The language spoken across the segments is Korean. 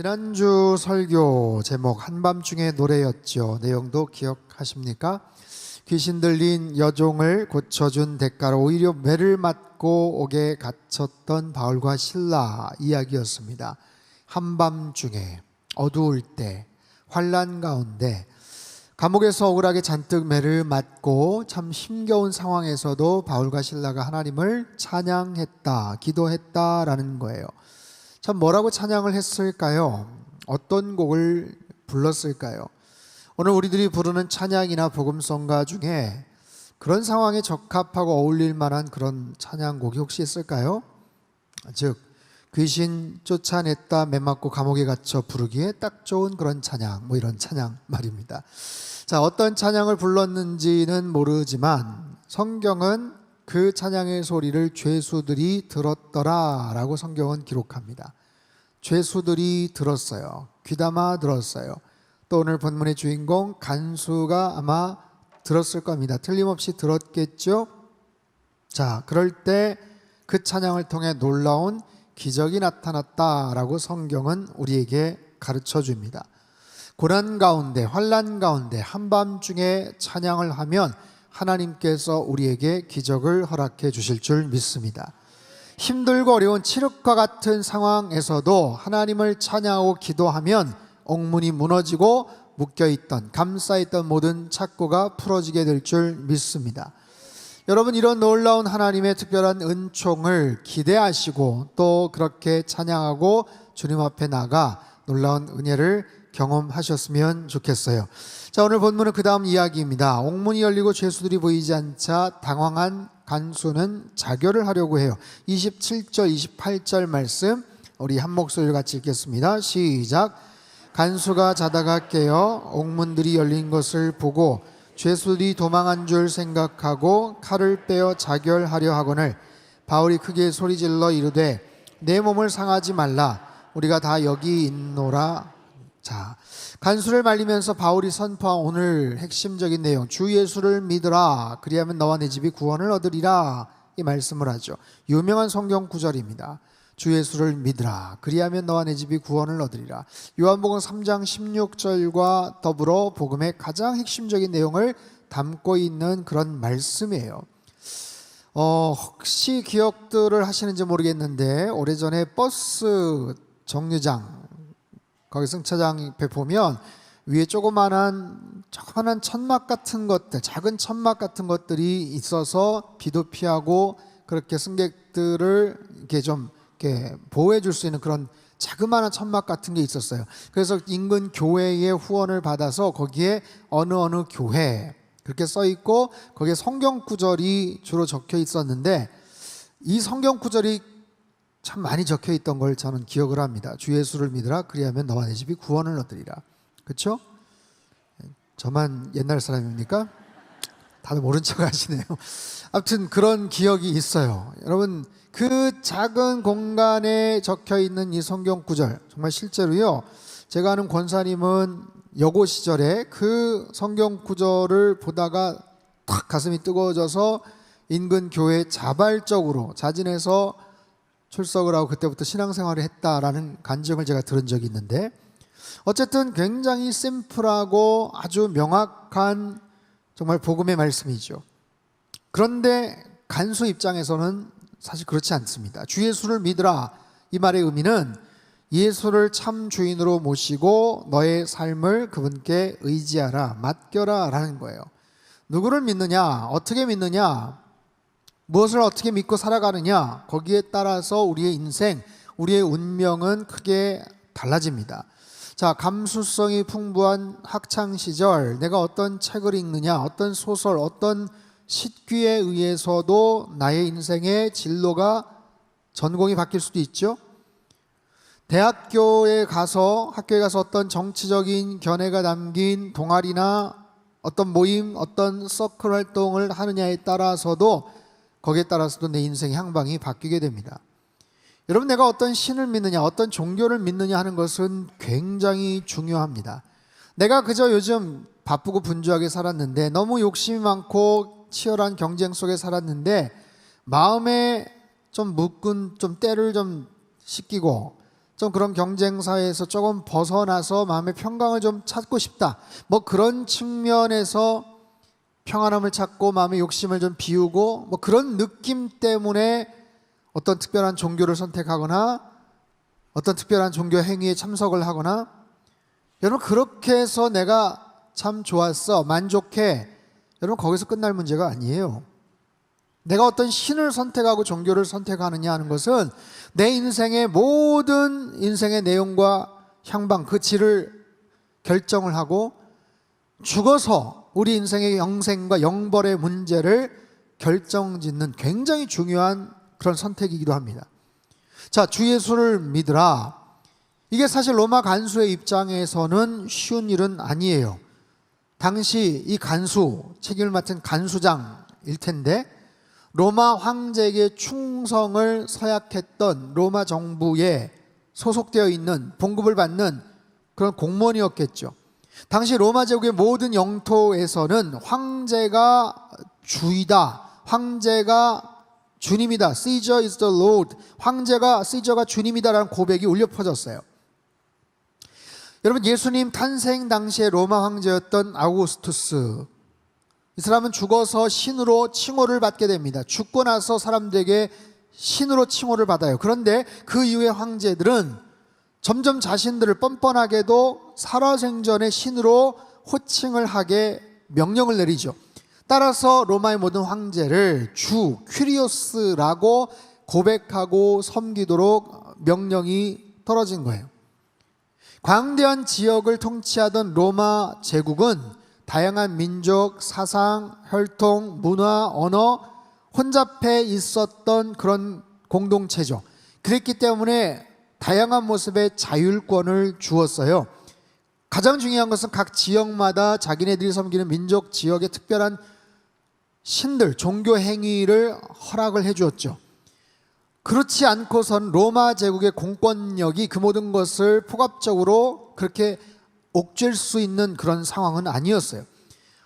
지난주 설교 제목 한밤중의 노래였죠. 내용도 기억하십니까? 귀신 들린 여종을 고쳐준 대가로 오히려 매를 맞고 옥에 갇혔던 바울과 실라 이야기였습니다. 한밤중에 어두울 때 환난 가운데 감옥에서 억울하게 잔뜩 매를 맞고 참 힘겨운 상황에서도 바울과 실라가 하나님을 찬양했다, 기도했다라는 거예요. 참 뭐라고 찬양을 했을까요? 어떤 곡을 불렀을까요? 오늘 우리들이 부르는 찬양이나 복음성가 중에 그런 상황에 적합하고 어울릴 만한 그런 찬양곡이 혹시 있을까요? 즉 귀신 쫓아냈다 매 맞고 감옥에 갇혀 부르기에 딱 좋은 그런 찬양, 이런 찬양 말입니다. 자, 어떤 찬양을 불렀는지는 모르지만 성경은 그 찬양의 소리를 죄수들이 들었더라 라고 성경은 기록합니다. 죄수들이 들었어요. 귀담아 들었어요. 또 오늘 본문의 주인공 간수가 아마 들었을 겁니다. 틀림없이 들었겠죠? 자, 그럴 때 그 찬양을 통해 놀라운 기적이 나타났다라고 성경은 우리에게 가르쳐 줍니다. 고난 가운데, 환난 가운데 한밤중에 찬양을 하면 하나님께서 우리에게 기적을 허락해 주실 줄 믿습니다. 힘들고 어려운 칠흑과 같은 상황에서도 하나님을 찬양하고 기도하면 옥문이 무너지고 묶여있던, 감싸있던 모든 착고가 풀어지게 될 줄 믿습니다. 여러분, 이런 놀라운 하나님의 특별한 은총을 기대하시고 또 그렇게 찬양하고 주님 앞에 나가 놀라운 은혜를 경험하셨으면 좋겠어요. 자, 오늘 본문은 그 다음 이야기입니다. 옥문이 열리고 죄수들이 보이지 않자 당황한 간수는 자결을 하려고 해요. 27절 28절 말씀 우리 한 목소리로 같이 읽겠습니다. 시작. 간수가 자다가 깨어 옥문들이 열린 것을 보고 죄수들이 도망한 줄 생각하고 칼을 빼어 자결하려 하거늘 바울이 크게 소리질러 이르되 내 몸을 상하지 말라, 우리가 다 여기 있노라. 자, 간수를 말리면서 바울이 선포한 오늘 핵심적인 내용, 주 예수를 믿으라, 그리하면 너와 내 집이 구원을 얻으리라, 이 말씀을 하죠. 유명한 성경 구절입니다. 주 예수를 믿으라, 그리하면 너와 내 집이 구원을 얻으리라. 요한복음 3장 16절과 더불어 복음의 가장 핵심적인 내용을 담고 있는 그런 말씀이에요. 혹시 기억들을 하시는지 모르겠는데 오래전에 버스 정류장 거기 승차장 옆에 보면 위에 조그만한 천막 같은 것들, 작은 천막 같은 것들이 있어서 비도 피하고 그렇게 승객들을 이렇게 좀 이렇게 보호해 줄 수 있는 그런 자그마한 천막 같은 게 있었어요. 그래서 인근 교회의 후원을 받아서 거기에 어느 교회 그렇게 써 있고 거기에 성경 구절이 주로 적혀 있었는데 이 성경 구절이 참 많이 적혀 있던 걸 저는 기억을 합니다. 주 예수를 믿으라, 그리하면 너와 내 집이 구원을 얻으리라. 그렇죠? 저만 옛날 사람입니까? 다들 모른 척 하시네요. 아무튼 그런 기억이 있어요. 여러분, 그 작은 공간에 적혀 있는 이 성경 구절 정말 실제로요, 제가 아는 권사님은 여고 시절에 그 성경 구절을 보다가 탁 가슴이 뜨거워져서 인근 교회에 자발적으로 자진해서 출석을 하고 그때부터 신앙생활을 했다라는 간증을 제가 들은 적이 있는데, 어쨌든 굉장히 심플하고 아주 명확한 정말 복음의 말씀이죠. 그런데 간수 입장에서는 사실 그렇지 않습니다. 주 예수를 믿으라, 이 말의 의미는 예수를 참 주인으로 모시고 너의 삶을 그분께 의지하라, 맡겨라 라는 거예요. 누구를 믿느냐, 어떻게 믿느냐, 무엇을 어떻게 믿고 살아가느냐, 거기에 따라서 우리의 인생, 우리의 운명은 크게 달라집니다. 자, 감수성이 풍부한 학창시절 내가 어떤 책을 읽느냐, 어떤 소설, 어떤 식귀에 의해서도 나의 인생의 진로가, 전공이 바뀔 수도 있죠. 학교에 가서 어떤 정치적인 견해가 담긴 동아리나 어떤 모임, 어떤 서클 활동을 하느냐에 따라서도 거기에 따라서도 내 인생의 향방이 바뀌게 됩니다. 여러분, 내가 어떤 신을 믿느냐, 어떤 종교를 믿느냐 하는 것은 굉장히 중요합니다. 내가 그저 요즘 바쁘고 분주하게 살았는데, 너무 욕심이 많고 치열한 경쟁 속에 살았는데 마음에 좀 묶은 좀 때를 좀 씻기고 좀 그런 경쟁 사회에서 조금 벗어나서 마음의 평강을 좀 찾고 싶다. 뭐 그런 측면에서 평안함을 찾고 마음의 욕심을 좀 비우고 뭐 그런 느낌 때문에 어떤 특별한 종교를 선택하거나 어떤 특별한 종교 행위에 참석을 하거나, 여러분 그렇게 해서 내가 참 좋았어, 만족해, 여러분 거기서 끝날 문제가 아니에요. 내가 어떤 신을 선택하고 종교를 선택하느냐 하는 것은 내 인생의 모든 인생의 내용과 향방, 그 질을 결정을 하고 죽어서 우리 인생의 영생과 영벌의 문제를 결정짓는 굉장히 중요한 그런 선택이기도 합니다. 자, 주 예수를 믿으라. 이게 사실 로마 간수의 입장에서는 쉬운 일은 아니에요. 당시 이 간수, 책임을 맡은 간수장일 텐데 로마 황제에게 충성을 서약했던 로마 정부에 소속되어 있는, 봉급을 받는 그런 공무원이었겠죠. 당시 로마 제국의 모든 영토에서는 황제가 주이다, 황제가 주님이다, Caesar is the Lord, 시저가 주님이다라는 고백이 울려 퍼졌어요. 여러분, 예수님 탄생 당시에 로마 황제였던 아우구스투스, 이 사람은 죽어서 신으로 칭호를 받게 됩니다. 죽고 나서 사람들에게 신으로 칭호를 받아요. 그런데 그 이후의 황제들은 점점 자신들을 뻔뻔하게도 살아생전의 신으로 호칭을 하게 명령을 내리죠. 따라서 로마의 모든 황제를 주 퀴리오스라고 고백하고 섬기도록 명령이 떨어진 거예요. 광대한 지역을 통치하던 로마 제국은 다양한 민족, 사상, 혈통, 문화, 언어 혼잡해 있었던 그런 공동체죠. 그랬기 때문에 다양한 모습의 자율권을 주었어요. 가장 중요한 것은 각 지역마다 자기네들이 섬기는 민족 지역의 특별한 신들, 종교 행위를 허락을 해주었죠. 그렇지 않고선 로마 제국의 공권력이 그 모든 것을 포괄적으로 그렇게 옥죄일 수 있는 그런 상황은 아니었어요.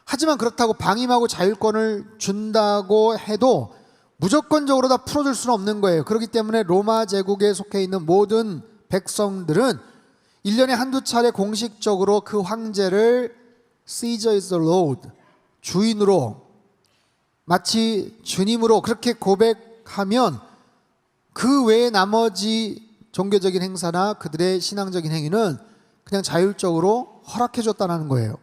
하지만 그렇다고 방임하고 자율권을 준다고 해도 무조건적으로 다 풀어줄 수는 없는 거예요. 그렇기 때문에 로마 제국에 속해 있는 모든 백성들은 1년에 한두 차례 공식적으로 그 황제를 Caesar is the Lord, 주인으로, 마치 주님으로 그렇게 고백하면 그 외의 나머지 종교적인 행사나 그들의 신앙적인 행위는 그냥 자율적으로 허락해 줬다는 거예요.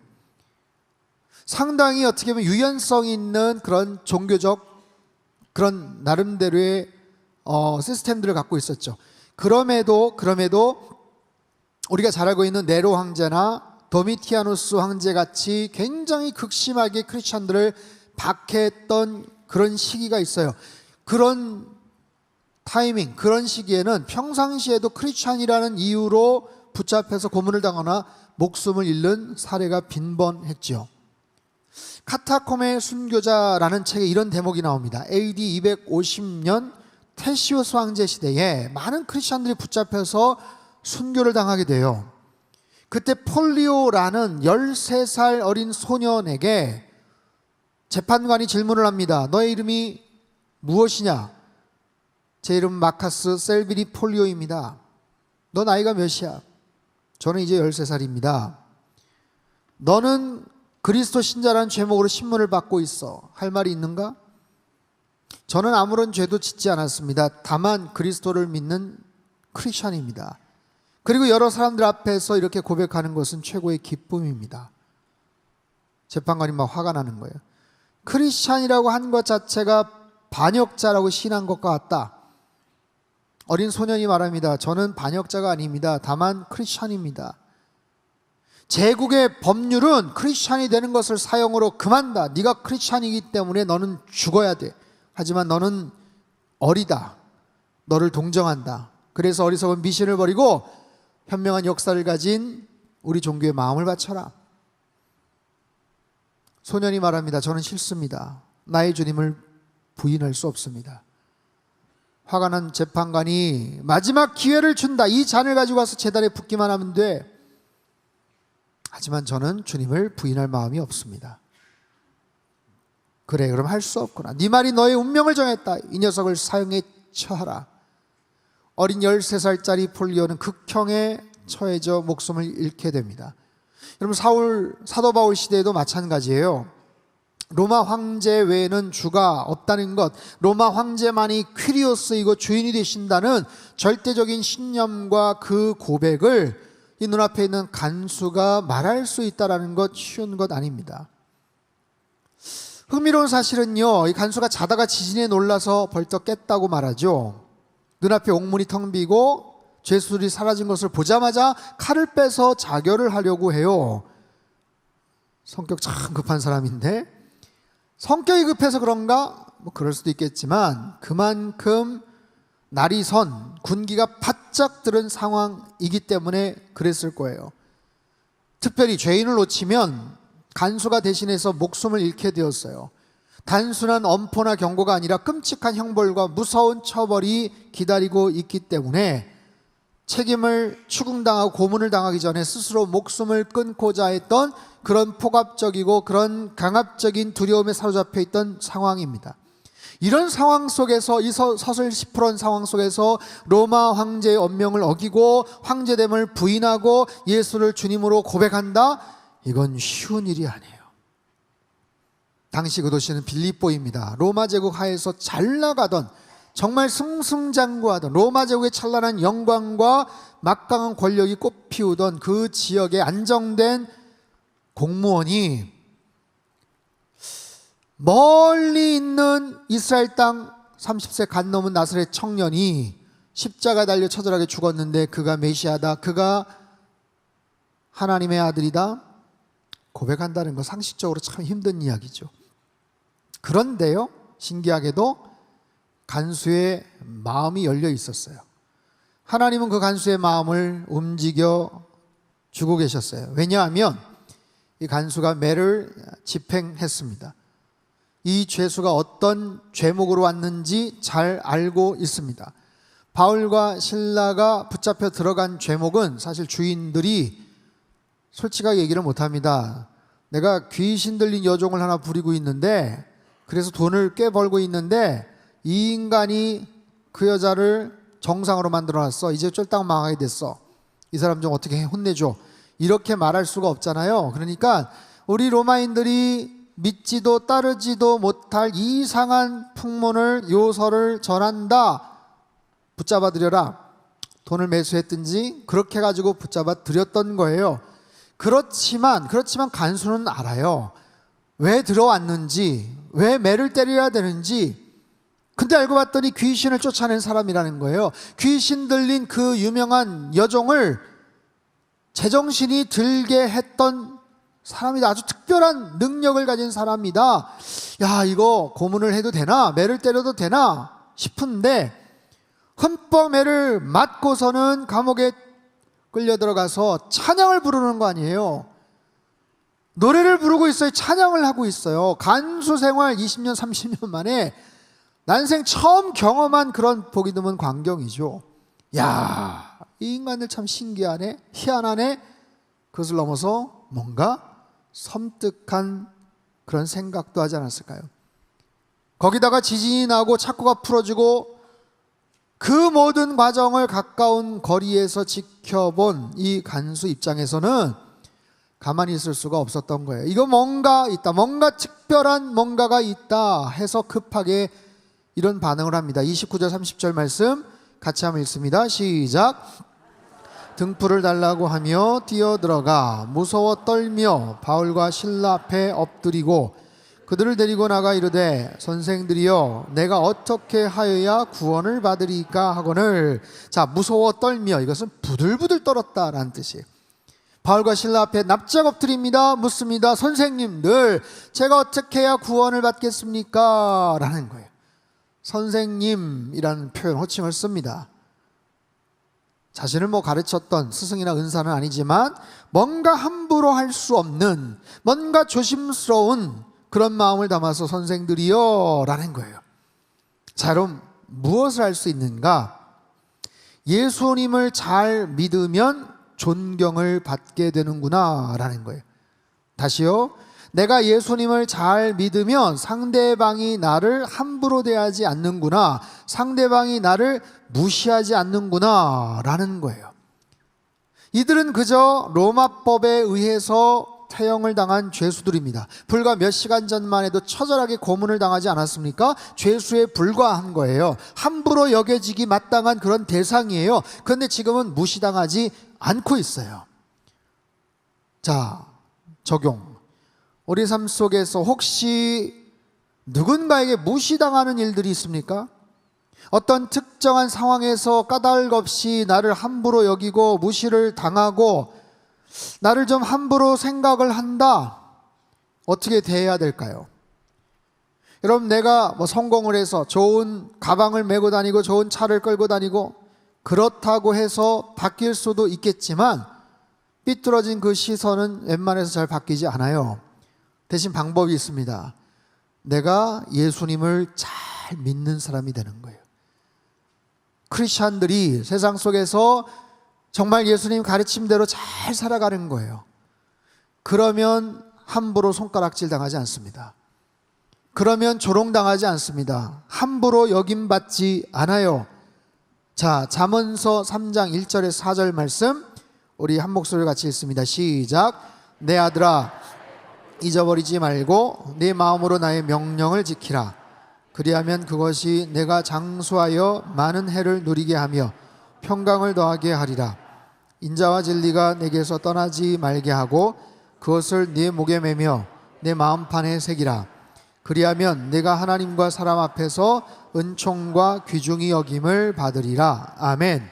상당히 어떻게 보면 유연성 있는 그런 종교적 그런 나름대로의 시스템들을 갖고 있었죠. 그럼에도 우리가 잘 알고 있는 네로 황제나 도미티아누스 황제 같이 굉장히 극심하게 크리스천들을 박해했던 그런 시기가 있어요. 그런 타이밍, 그런 시기에는 평상시에도 크리스천이라는 이유로 붙잡혀서 고문을 당하거나 목숨을 잃는 사례가 빈번했죠. 카타콤의 순교자라는 책에 이런 대목이 나옵니다. AD 250년 테시우스 황제 시대에 많은 크리스천들이 붙잡혀서 순교를 당하게 돼요. 그때 폴리오라는 13살 어린 소년에게 재판관이 질문을 합니다. 너의 이름이 무엇이냐? 제 이름은 마카스 셀비리 폴리오입니다. 너 나이가 몇이야? 저는 이제 13살입니다. 너는 그리스도 신자라는 제목으로 신문을 받고 있어. 할 말이 있는가? 저는 아무런 죄도 짓지 않았습니다. 다만 그리스도를 믿는 크리스천입니다. 그리고 여러 사람들 앞에서 이렇게 고백하는 것은 최고의 기쁨입니다. 재판관이 막 화가 나는 거예요. 크리스천이라고 한 것 자체가 반역자라고 시인한 것과 같다. 어린 소년이 말합니다. 저는 반역자가 아닙니다. 다만 크리스천입니다. 제국의 법률은 크리스천이 되는 것을 사형으로 금한다. 네가 크리스천이기 때문에 너는 죽어야 돼. 하지만 너는 어리다. 너를 동정한다. 그래서 어리석은 미신을 버리고 현명한 역사를 가진 우리 종교의 마음을 바쳐라. 소년이 말합니다. 저는 싫습니다. 나의 주님을 부인할 수 없습니다. 화가 난 재판관이 마지막 기회를 준다. 이 잔을 가지고 와서 제단에 붓기만 하면 돼. 하지만 저는 주님을 부인할 마음이 없습니다. 그래, 그럼 할 수 없구나. 네 말이 너의 운명을 정했다. 이 녀석을 사형에 처하라. 어린 13살짜리 폴리오는 극형에 처해져 목숨을 잃게 됩니다. 여러분, 사도 바울 시대에도 마찬가지예요. 로마 황제 외에는 주가 없다는 것, 로마 황제만이 퀴리오스이고 주인이 되신다는 절대적인 신념과 그 고백을 이 눈앞에 있는 간수가 말할 수 있다는 것 쉬운 것 아닙니다. 흥미로운 사실은요, 이 간수가 자다가 지진에 놀라서 벌떡 깼다고 말하죠. 눈앞에 옥문이 텅 비고 죄수들이 사라진 것을 보자마자 칼을 빼서 자결을 하려고 해요. 성격 참 급한 사람인데, 성격이 급해서 그런가? 뭐 그럴 수도 있겠지만 그만큼 날이 선 군기가 바짝 들은 상황이기 때문에 그랬을 거예요. 특별히 죄인을 놓치면 간수가 대신해서 목숨을 잃게 되었어요. 단순한 엄포나 경고가 아니라 끔찍한 형벌과 무서운 처벌이 기다리고 있기 때문에 책임을 추궁당하고 고문을 당하기 전에 스스로 목숨을 끊고자 했던 그런 폭압적이고 그런 강압적인 두려움에 사로잡혀 있던 상황입니다. 이런 상황 속에서, 이 서슬 시프런 상황 속에서 로마 황제의 언명을 어기고 황제됨을 부인하고 예수를 주님으로 고백한다? 이건 쉬운 일이 아니에요. 당시 그 도시는 빌립보입니다. 로마 제국 하에서 잘 나가던, 정말 승승장구하던, 로마 제국의 찬란한 영광과 막강한 권력이 꽃피우던 그 지역에 안정된 공무원이 멀리 있는 이스라엘 땅 30세 간 넘은 나사렛 청년이 십자가 달려 처절하게 죽었는데 그가 메시아다, 그가 하나님의 아들이다 고백한다는 거 상식적으로 참 힘든 이야기죠. 그런데요, 신기하게도 간수의 마음이 열려 있었어요. 하나님은 그 간수의 마음을 움직여 주고 계셨어요. 왜냐하면 이 간수가 매를 집행했습니다. 이 죄수가 어떤 죄목으로 왔는지 잘 알고 있습니다. 바울과 실라가 붙잡혀 들어간 죄목은 사실 주인들이 솔직하게 얘기를 못합니다. 내가 귀신 들린 여종을 하나 부리고 있는데, 그래서 돈을 꽤 벌고 있는데 이 인간이 그 여자를 정상으로 만들어놨어. 이제 쫄딱 망하게 됐어. 이 사람 좀 어떻게 혼내줘. 이렇게 말할 수가 없잖아요. 그러니까 우리 로마인들이 믿지도 따르지도 못할 이상한 풍문을, 요설을 전한다. 붙잡아 들여라. 돈을 매수했든지 그렇게 해가지고 붙잡아 들였던 거예요. 그렇지만 간수는 알아요. 왜 들어왔는지, 왜 매를 때려야 되는지. 근데 알고 봤더니 귀신을 쫓아낸 사람이라는 거예요. 귀신 들린 그 유명한 여종을 제정신이 들게 했던 사람이다. 아주 특별한 능력을 가진 사람이다. 야, 이거 고문을 해도 되나? 매를 때려도 되나? 싶은데 흠뻑 매를 맞고서는 감옥에 끌려 들어가서 찬양을 부르는 거 아니에요. 노래를 부르고 있어요. 찬양을 하고 있어요. 간수 생활 20년 30년 만에 난생 처음 경험한 그런 보기 드문 광경이죠. 야, 이 인간들 참 신기하네, 희한하네. 그것을 넘어서 뭔가 섬뜩한 그런 생각도 하지 않았을까요? 거기다가 지진이 나고 착고가 풀어지고 그 모든 과정을 가까운 거리에서 지켜본 이 간수 입장에서는 가만히 있을 수가 없었던 거예요. 이거 뭔가 있다, 뭔가 특별한 뭔가가 있다 해서 급하게 이런 반응을 합니다. 29절 30절 말씀 같이 한번 읽습니다. 시작. 등불을 달라고 하며 뛰어들어가 무서워 떨며 바울과 실라 앞에 엎드리고 그들을 데리고 나가 이르되 선생들이여 내가 어떻게 하여야 구원을 받으리까 하거늘. 자, 무서워 떨며, 이것은 부들부들 떨었다라는 뜻이에요. 바울과 실라 앞에 납작 엎드립니다. 묻습니다. 선생님들, 제가 어떻게 해야 구원을 받겠습니까? 라는 거예요. 선생님이라는 표현, 호칭을 씁니다. 자신을 가르쳤던 스승이나 은사는 아니지만 뭔가 함부로 할 수 없는, 뭔가 조심스러운 그런 마음을 담아서 선생들이여 라는 거예요. 자, 여러분, 무엇을 할 수 있는가? 예수님을 잘 믿으면 존경을 받게 되는구나 라는 거예요. 다시요. 내가 예수님을 잘 믿으면 상대방이 나를 함부로 대하지 않는구나, 상대방이 나를 무시하지 않는구나 라는 거예요. 이들은 그저 로마법에 의해서 태형을 당한 죄수들입니다. 불과 몇 시간 전만 해도 처절하게 고문을 당하지 않았습니까? 죄수에 불과한 거예요. 함부로 여겨지기 마땅한 그런 대상이에요. 그런데 지금은 무시당하지 않고 있어요. 자, 적용. 우리 삶 속에서 혹시 누군가에게 무시당하는 일들이 있습니까? 어떤 특정한 상황에서 까닭 없이 나를 함부로 여기고 무시를 당하고 나를 좀 함부로 생각을 한다. 어떻게 대해야 될까요? 여러분, 내가 성공을 해서 좋은 가방을 메고 다니고 좋은 차를 끌고 다니고 그렇다고 해서 바뀔 수도 있겠지만 삐뚤어진 그 시선은 웬만해서 잘 바뀌지 않아요. 대신 방법이 있습니다. 내가 예수님을 잘 믿는 사람이 되는 거예요. 크리스찬들이 세상 속에서 정말 예수님 가르침대로 잘 살아가는 거예요. 그러면 함부로 손가락질 당하지 않습니다. 그러면 조롱당하지 않습니다. 함부로 여김받지 않아요. 자, 잠언서 3장 1절에서 4절 말씀 우리 한 목소리로 같이 읽습니다. 시작. 내 아들아, 잊어버리지 말고 내 마음으로 나의 명령을 지키라. 그리하면 그것이 내가 장수하여 많은 해를 누리게 하며 평강을 더하게 하리라. 인자와 진리가 내게서 떠나지 말게 하고 그것을 네 목에 매며 내 마음판에 새기라. 그리하면 내가 하나님과 사람 앞에서 은총과 귀중히 여김을 받으리라. 아멘.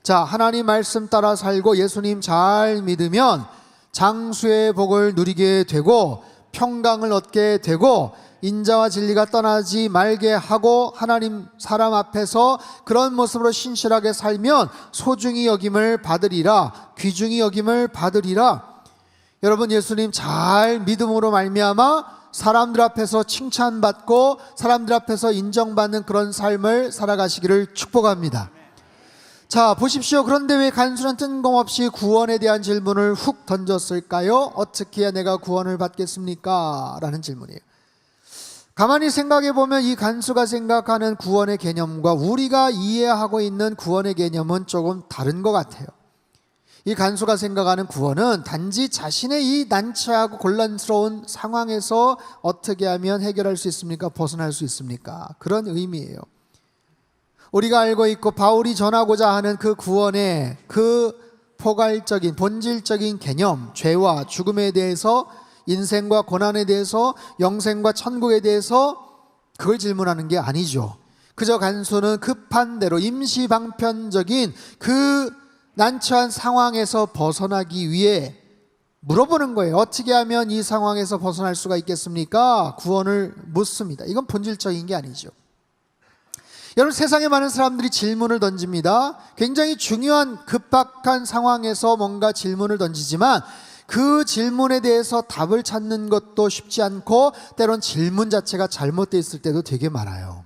자, 하나님 말씀 따라 살고 예수님 잘 믿으면 장수의 복을 누리게 되고 평강을 얻게 되고 인자와 진리가 떠나지 말게 하고 하나님 사람 앞에서 그런 모습으로 신실하게 살면 소중히 여김을 받으리라. 귀중히 여김을 받으리라. 여러분, 예수님 잘 믿음으로 말미암아 사람들 앞에서 칭찬받고 사람들 앞에서 인정받는 그런 삶을 살아가시기를 축복합니다. 자, 보십시오. 그런데 왜 간수는 뜬금없이 구원에 대한 질문을 훅 던졌을까요? 어떻게 해야 내가 구원을 받겠습니까? 라는 질문이에요. 가만히 생각해 보면 이 간수가 생각하는 구원의 개념과 우리가 이해하고 있는 구원의 개념은 조금 다른 것 같아요. 이 간수가 생각하는 구원은 단지 자신의 이 난처하고 곤란스러운 상황에서 어떻게 하면 해결할 수 있습니까? 벗어날 수 있습니까? 그런 의미예요. 우리가 알고 있고 바울이 전하고자 하는 그 구원의 그 포괄적인 본질적인 개념, 죄와 죽음에 대해서, 인생과 고난에 대해서, 영생과 천국에 대해서 그걸 질문하는 게 아니죠. 그저 간수는 급한 대로 임시방편적인 그 난처한 상황에서 벗어나기 위해 물어보는 거예요. 어떻게 하면 이 상황에서 벗어날 수가 있겠습니까? 구원을 묻습니다. 이건 본질적인 게 아니죠. 여러분, 세상에 많은 사람들이 질문을 던집니다. 굉장히 중요한 급박한 상황에서 뭔가 질문을 던지지만 그 질문에 대해서 답을 찾는 것도 쉽지 않고 때론 질문 자체가 잘못되어 있을 때도 되게 많아요.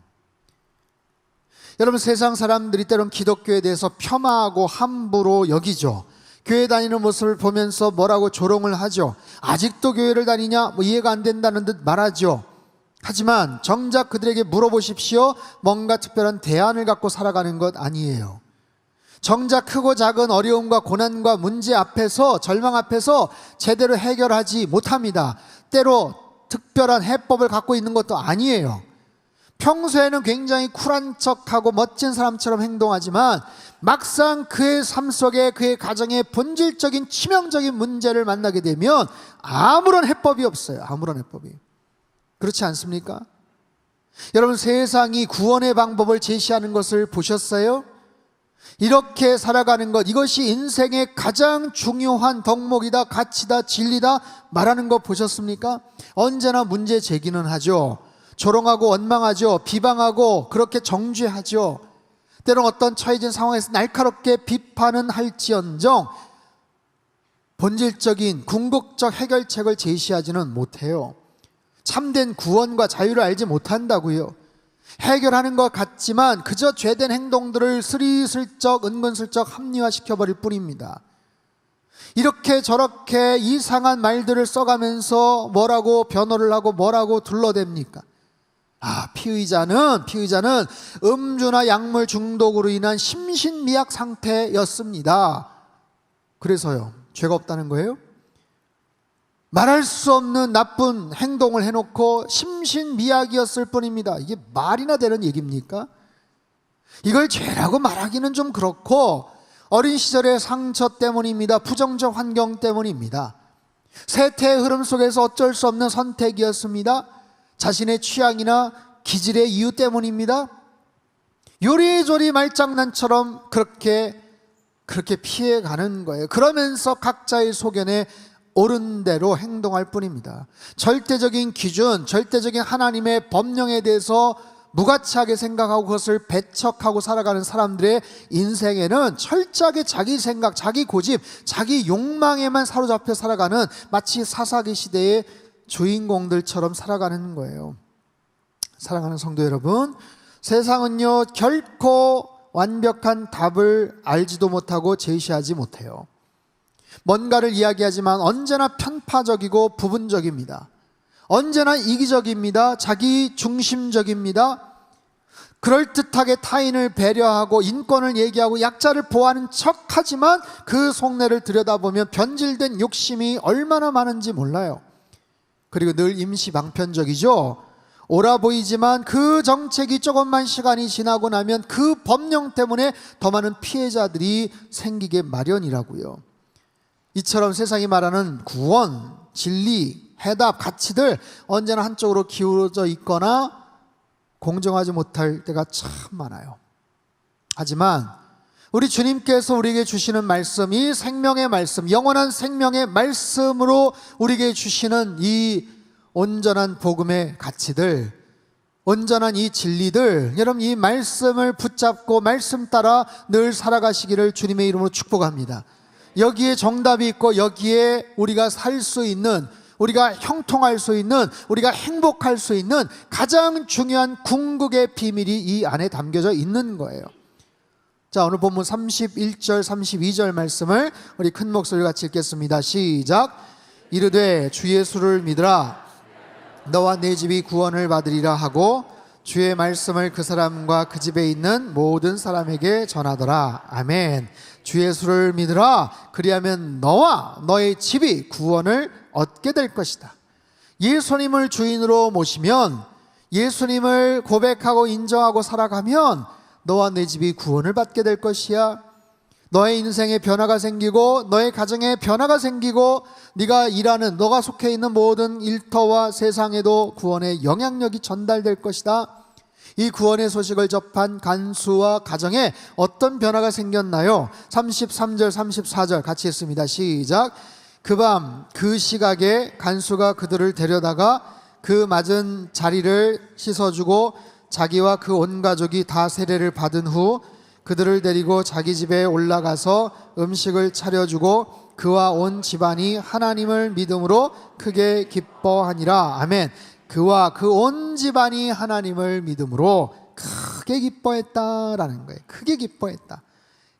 여러분, 세상 사람들이 때론 기독교에 대해서 폄하하고 함부로 여기죠. 교회 다니는 모습을 보면서 뭐라고 조롱을 하죠. 아직도 교회를 다니냐? 이해가 안 된다는 듯 말하죠. 하지만 정작 그들에게 물어보십시오. 뭔가 특별한 대안을 갖고 살아가는 것 아니에요. 정작 크고 작은 어려움과 고난과 문제 앞에서, 절망 앞에서 제대로 해결하지 못합니다. 때로 특별한 해법을 갖고 있는 것도 아니에요. 평소에는 굉장히 쿨한 척하고 멋진 사람처럼 행동하지만 막상 그의 삶 속에, 그의 가정에 본질적인 치명적인 문제를 만나게 되면 아무런 해법이 없어요. 아무런 해법이. 그렇지 않습니까? 여러분, 세상이 구원의 방법을 제시하는 것을 보셨어요? 이렇게 살아가는 것, 이것이 인생의 가장 중요한 덕목이다, 가치다, 진리다 말하는 거 보셨습니까? 언제나 문제 제기는 하죠. 조롱하고 원망하죠. 비방하고 그렇게 정죄하죠. 때론 어떤 처해진 상황에서 날카롭게 비판은 할지언정 본질적인 궁극적 해결책을 제시하지는 못해요. 참된 구원과 자유를 알지 못한다고요. 해결하는 것 같지만 그저 죄된 행동들을 스리슬쩍 은근슬쩍 합리화시켜버릴 뿐입니다. 이렇게 저렇게 이상한 말들을 써가면서 뭐라고 변호를 하고 뭐라고 둘러댑니까? 피의자는 음주나 약물 중독으로 인한 심신미약 상태였습니다. 그래서요, 죄가 없다는 거예요? 말할 수 없는 나쁜 행동을 해놓고 심신미약이었을 뿐입니다. 이게 말이나 되는 얘기입니까? 이걸 죄라고 말하기는 좀 그렇고, 어린 시절의 상처 때문입니다. 부정적 환경 때문입니다. 세태의 흐름 속에서 어쩔 수 없는 선택이었습니다. 자신의 취향이나 기질의 이유 때문입니다. 요리조리 말장난처럼 그렇게 피해가는 거예요. 그러면서 각자의 소견에 옳은 대로 행동할 뿐입니다. 절대적인 기준, 절대적인 하나님의 법령에 대해서 무가치하게 생각하고 그것을 배척하고 살아가는 사람들의 인생에는 철저하게 자기 생각, 자기 고집, 자기 욕망에만 사로잡혀 살아가는, 마치 사사기 시대의 주인공들처럼 살아가는 거예요. 사랑하는 성도 여러분, 세상은요 결코 완벽한 답을 알지도 못하고 제시하지 못해요. 뭔가를 이야기하지만 언제나 편파적이고 부분적입니다. 언제나 이기적입니다. 자기 중심적입니다. 그럴듯하게 타인을 배려하고 인권을 얘기하고 약자를 보호하는 척하지만 그 속내를 들여다보면 변질된 욕심이 얼마나 많은지 몰라요. 그리고 늘 임시방편적이죠. 옳아 보이지만 그 정책이 조금만 시간이 지나고 나면 그 법령 때문에 더 많은 피해자들이 생기게 마련이라고요. 이처럼 세상이 말하는 구원, 진리, 해답, 가치들 언제나 한쪽으로 기울어져 있거나 공정하지 못할 때가 참 많아요. 하지만 우리 주님께서 우리에게 주시는 말씀이 생명의 말씀, 영원한 생명의 말씀으로 우리에게 주시는 이 온전한 복음의 가치들, 온전한 이 진리들, 여러분 이 말씀을 붙잡고 말씀 따라 늘 살아가시기를 주님의 이름으로 축복합니다. 여기에 정답이 있고 여기에 우리가 살 수 있는, 우리가 형통할 수 있는, 우리가 행복할 수 있는 가장 중요한 궁극의 비밀이 이 안에 담겨져 있는 거예요. 자, 오늘 본문 31절 32절 말씀을 우리 큰 목소리로 같이 읽겠습니다. 시작. 이르되 주 예수를 믿으라 너와 네 집이 구원을 받으리라 하고 주의 말씀을 그 사람과 그 집에 있는 모든 사람에게 전하더라. 아멘. 주 예수를 믿으라. 그리하면 너와 너의 집이 구원을 얻게 될 것이다. 예수님을 주인으로 모시면, 예수님을 고백하고 인정하고 살아가면 너와 내 집이 구원을 받게 될 것이야. 너의 인생에 변화가 생기고 너의 가정에 변화가 생기고 네가 일하는, 너가 속해 있는 모든 일터와 세상에도 구원의 영향력이 전달될 것이다. 이 구원의 소식을 접한 간수와 가정에 어떤 변화가 생겼나요? 33절 34절 같이 했습니다. 시작. 그 밤 그 시각에 간수가 그들을 데려다가 그 맞은 자리를 씻어주고 자기와 그 온 가족이 다 세례를 받은 후 그들을 데리고 자기 집에 올라가서 음식을 차려주고 그와 온 집안이 하나님을 믿음으로 크게 기뻐하니라. 아멘. 그와 그 온 집안이 하나님을 믿음으로 크게 기뻐했다라는 거예요. 크게 기뻐했다.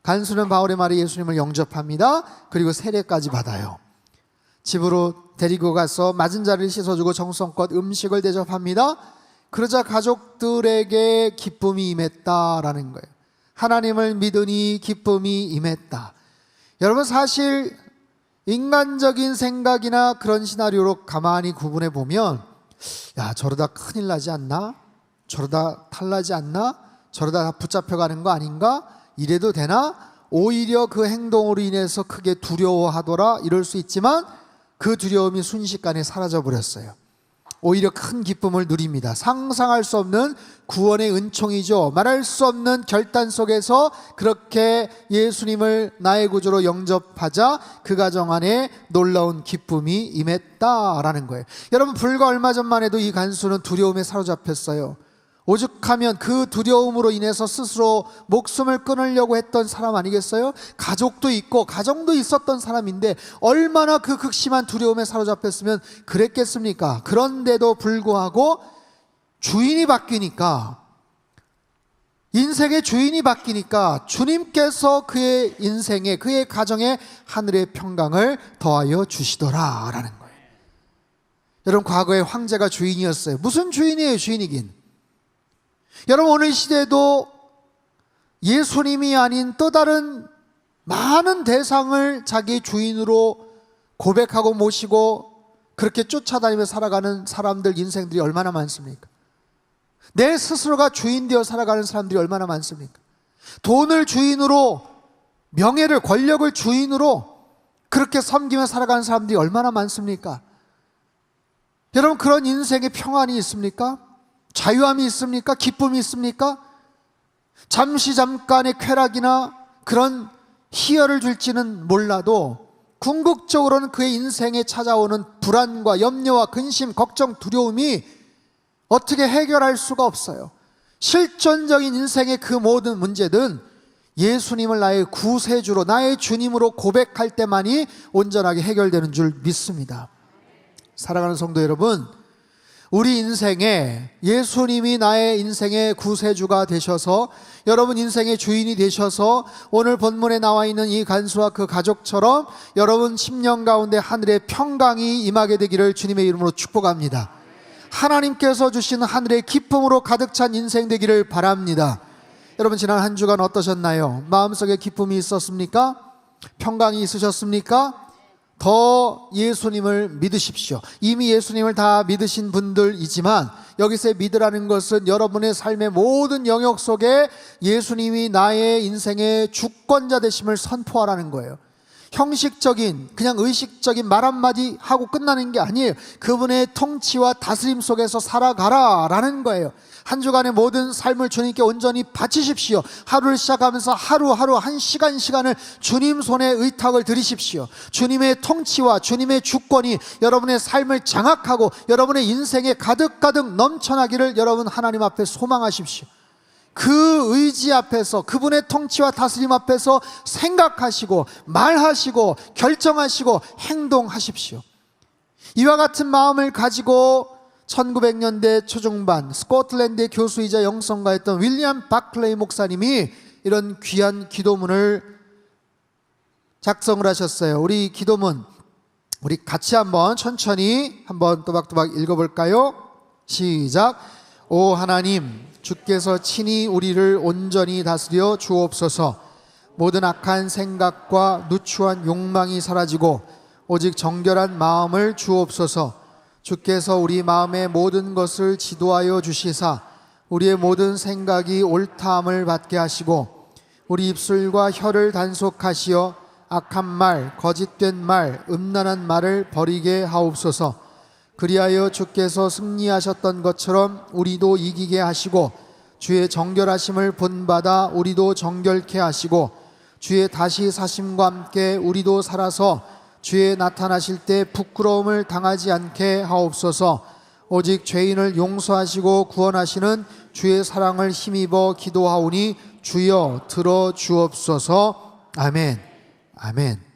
간수는 바울의 말에 예수님을 영접합니다. 그리고 세례까지 받아요. 집으로 데리고 가서 맞은 자리를 씻어주고 정성껏 음식을 대접합니다. 그러자 가족들에게 기쁨이 임했다라는 거예요. 하나님을 믿으니 기쁨이 임했다. 여러분, 사실 인간적인 생각이나 그런 시나리오로 가만히 구분해 보면, 야, 저러다 큰일 나지 않나? 저러다 탈나지 않나? 저러다 붙잡혀가는 거 아닌가? 이래도 되나? 오히려 그 행동으로 인해서 크게 두려워하더라, 이럴 수 있지만 그 두려움이 순식간에 사라져 버렸어요. 오히려 큰 기쁨을 누립니다. 상상할 수 없는 구원의 은총이죠. 말할 수 없는 결단 속에서 그렇게 예수님을 나의 구주로 영접하자 그 가정 안에 놀라운 기쁨이 임했다라는 거예요. 여러분, 불과 얼마 전만 해도 이 간수는 두려움에 사로잡혔어요. 오죽하면 그 두려움으로 인해서 스스로 목숨을 끊으려고 했던 사람 아니겠어요? 가족도 있고 가정도 있었던 사람인데 얼마나 그 극심한 두려움에 사로잡혔으면 그랬겠습니까? 그런데도 불구하고 주인이 바뀌니까 인생의 주인이 바뀌니까 주님께서 그의 인생에, 그의 가정에 하늘의 평강을 더하여 주시더라라는 거예요. 여러분, 과거에 황제가 주인이었어요. 무슨 주인이에요? 주인이긴. 여러분, 오늘 시대에도 예수님이 아닌 또 다른 많은 대상을 자기 주인으로 고백하고 모시고 그렇게 쫓아다니며 살아가는 사람들 인생들이 얼마나 많습니까? 내 스스로가 주인 되어 살아가는 사람들이 얼마나 많습니까? 돈을 주인으로, 명예를, 권력을 주인으로 그렇게 섬기며 살아가는 사람들이 얼마나 많습니까? 여러분, 그런 인생의 평안이 있습니까? 자유함이 있습니까? 기쁨이 있습니까? 잠깐의 쾌락이나 그런 희열을 줄지는 몰라도 궁극적으로는 그의 인생에 찾아오는 불안과 염려와 근심, 걱정, 두려움이 어떻게 해결할 수가 없어요. 실존적인 인생의 그 모든 문제든 예수님을 나의 구세주로, 나의 주님으로 고백할 때만이 온전하게 해결되는 줄 믿습니다. 사랑하는 성도 여러분, 우리 인생에 예수님이 나의 인생의 구세주가 되셔서, 여러분 인생의 주인이 되셔서 오늘 본문에 나와 있는 이 간수와 그 가족처럼 여러분 심령 가운데 하늘의 평강이 임하게 되기를 주님의 이름으로 축복합니다. 하나님께서 주시는 하늘의 기쁨으로 가득 찬 인생 되기를 바랍니다. 여러분, 지난 한 주간 어떠셨나요? 마음속에 기쁨이 있었습니까? 평강이 있으셨습니까? 더 예수님을 믿으십시오. 이미 예수님을 다 믿으신 분들이지만 여기서 믿으라는 것은 여러분의 삶의 모든 영역 속에 예수님이 나의 인생의 주권자 되심을 선포하라는 거예요. 형식적인, 그냥 의식적인 말 한마디 하고 끝나는 게 아니에요. 그분의 통치와 다스림 속에서 살아가라라는 거예요. 한 주간의 모든 삶을 주님께 온전히 바치십시오. 하루를 시작하면서 하루하루 한 시간을 주님 손에 의탁을 드리십시오. 주님의 통치와 주님의 주권이 여러분의 삶을 장악하고 여러분의 인생에 가득가득 넘쳐나기를 여러분 하나님 앞에 소망하십시오. 그 의지 앞에서, 그분의 통치와 다스림 앞에서 생각하시고 말하시고 결정하시고 행동하십시오. 이와 같은 마음을 가지고 1900년대 초중반 스코틀랜드의 교수이자 영성가였던 윌리엄 바클레이 목사님이 이런 귀한 기도문을 작성을 하셨어요. 우리 기도문, 우리 같이 한번 천천히 한번 또박또박 읽어볼까요? 시작. 오 하나님, 주께서 친히 우리를 온전히 다스려 주옵소서. 모든 악한 생각과 누추한 욕망이 사라지고 오직 정결한 마음을 주옵소서. 주께서 우리 마음의 모든 것을 지도하여 주시사 우리의 모든 생각이 옳다함을 받게 하시고 우리 입술과 혀를 단속하시어 악한 말, 거짓된 말, 음란한 말을 버리게 하옵소서. 그리하여 주께서 승리하셨던 것처럼 우리도 이기게 하시고 주의 정결하심을 본받아 우리도 정결케 하시고 주의 다시 사심과 함께 우리도 살아서 주의 나타나실 때 부끄러움을 당하지 않게 하옵소서. 오직 죄인을 용서하시고 구원하시는 주의 사랑을 힘입어 기도하오니 주여 들어 주옵소서. 아멘. 아멘.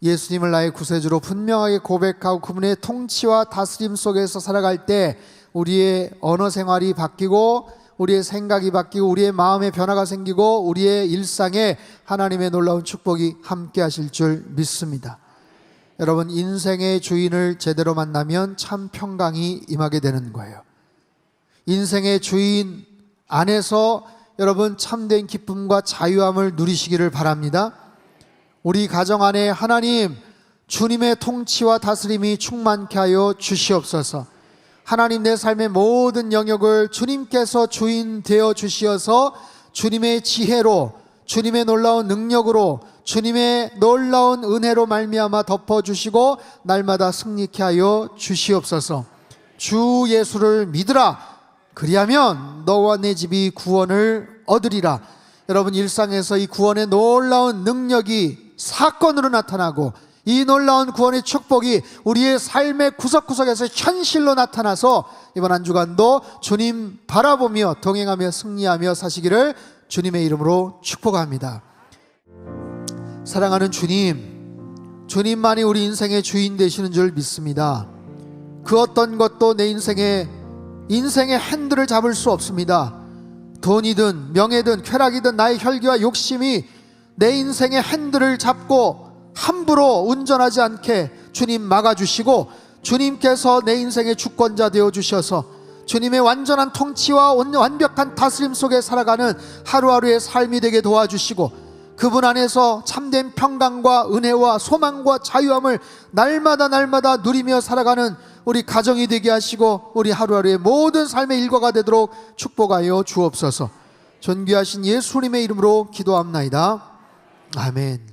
예수님을 나의 구세주로 분명하게 고백하고 그분의 통치와 다스림 속에서 살아갈 때 우리의 언어 생활이 바뀌고 우리의 생각이 바뀌고 우리의 마음의 변화가 생기고 우리의 일상에 하나님의 놀라운 축복이 함께 하실 줄 믿습니다. 여러분, 인생의 주인을 제대로 만나면 참 평강이 임하게 되는 거예요. 인생의 주인 안에서 여러분 참된 기쁨과 자유함을 누리시기를 바랍니다. 우리 가정 안에 하나님, 주님의 통치와 다스림이 충만케 하여 주시옵소서. 하나님, 내 삶의 모든 영역을 주님께서 주인 되어 주시어서 주님의 지혜로, 주님의 놀라운 능력으로, 주님의 놀라운 은혜로 말미암아 덮어주시고 날마다 승리케 하여 주시옵소서. 주 예수를 믿으라. 그리하면 너와 내 집이 구원을 얻으리라. 여러분, 일상에서 이 구원의 놀라운 능력이 사건으로 나타나고 이 놀라운 구원의 축복이 우리의 삶의 구석구석에서 현실로 나타나서 이번 한 주간도 주님 바라보며 동행하며 승리하며 사시기를 주님의 이름으로 축복합니다. 사랑하는 주님, 주님만이 우리 인생의 주인 되시는 줄 믿습니다. 그 어떤 것도 내 인생의 핸들을 잡을 수 없습니다. 돈이든 명예든 쾌락이든 나의 혈기와 욕심이 내 인생의 핸들을 잡고 함부로 운전하지 않게 주님 막아주시고, 주님께서 내 인생의 주권자 되어주셔서 주님의 완전한 통치와 완벽한 다스림 속에 살아가는 하루하루의 삶이 되게 도와주시고, 그분 안에서 참된 평강과 은혜와 소망과 자유함을 날마다 누리며 살아가는 우리 가정이 되게 하시고, 우리 하루하루의 모든 삶의 일과가 되도록 축복하여 주옵소서. 존귀하신 예수님의 이름으로 기도합나이다. 아멘.